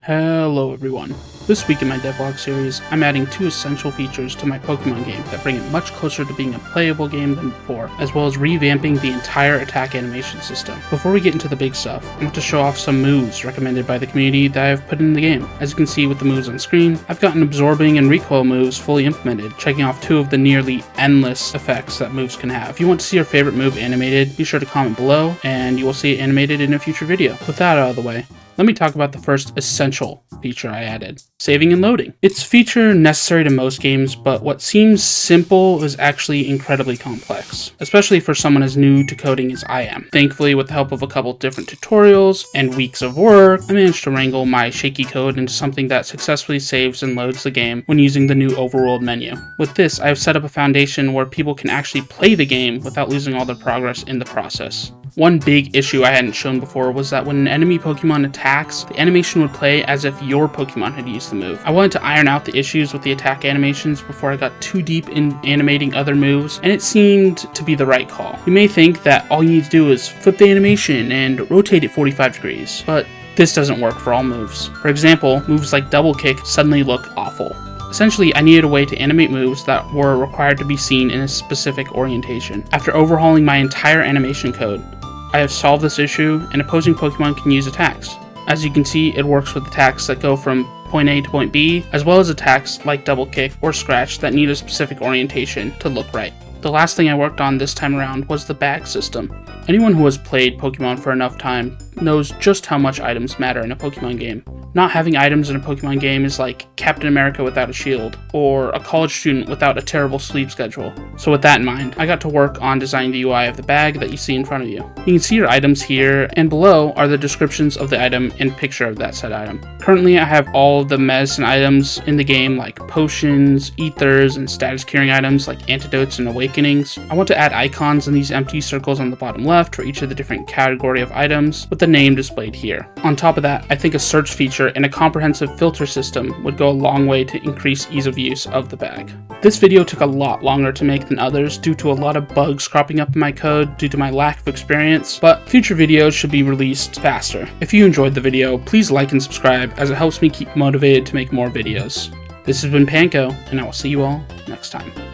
Hello everyone. This week in my devlog series, I'm adding 2 essential features to my Pokemon game that bring it much closer to being a playable game than before, as well as revamping the entire attack animation system. Before we get into the big stuff, I want to show off some moves recommended by the community that I have put in the game. As you can see with the moves on screen, I've gotten absorbing and recoil moves fully implemented, checking off 2 of the nearly endless effects that moves can have. If you want to see your favorite move animated, be sure to comment below, and you will see it animated in a future video. With that out of the way, let me talk about the first essential feature I added, saving and loading. It's a feature necessary to most games, but what seems simple is actually incredibly complex, especially for someone as new to coding as I am. Thankfully, with the help of a couple different tutorials and weeks of work, I managed to wrangle my shaky code into something that successfully saves and loads the game when using the new overworld menu. With this, I have set up a foundation where people can actually play the game without losing all their progress in the process. One big issue I hadn't shown before was that when an enemy Pokemon attacks, the animation would play as if your Pokemon had used the move. I wanted to iron out the issues with the attack animations before I got too deep in animating other moves, and it seemed to be the right call. You may think that all you need to do is flip the animation and rotate it 45 degrees, but this doesn't work for all moves. For example, moves like Double Kick suddenly look awful. Essentially, I needed a way to animate moves that were required to be seen in a specific orientation. After overhauling my entire animation code, I have solved this issue, and opposing Pokemon can use attacks. As you can see, it works with attacks that go from point A to point B, as well as attacks like Double Kick or Scratch that need a specific orientation to look right. The last thing I worked on this time around was the bag system. Anyone who has played Pokemon for enough time knows just how much items matter in a Pokemon game. Not having items in a Pokemon game is like Captain America without a shield, or a college student without a terrible sleep schedule. So with that in mind, I got to work on designing the UI of the bag that you see in front of you. You can see your items here, and below are the descriptions of the item and picture of that said item. Currently, I have all of the medicine items in the game like potions, ethers, and status curing items like antidotes and awakenings. I want to add icons in these empty circles on the bottom left for each of the different category of items, with the name displayed here. On top of that, I think a search feature and a comprehensive filter system would go a long way to increase ease of use of the bag. This video took a lot longer to make than others due to a lot of bugs cropping up in my code due to my lack of experience, but future videos should be released faster. If you enjoyed the video, please like and subscribe as it helps me keep motivated to make more videos. This has been Panco, and I will see you all next time.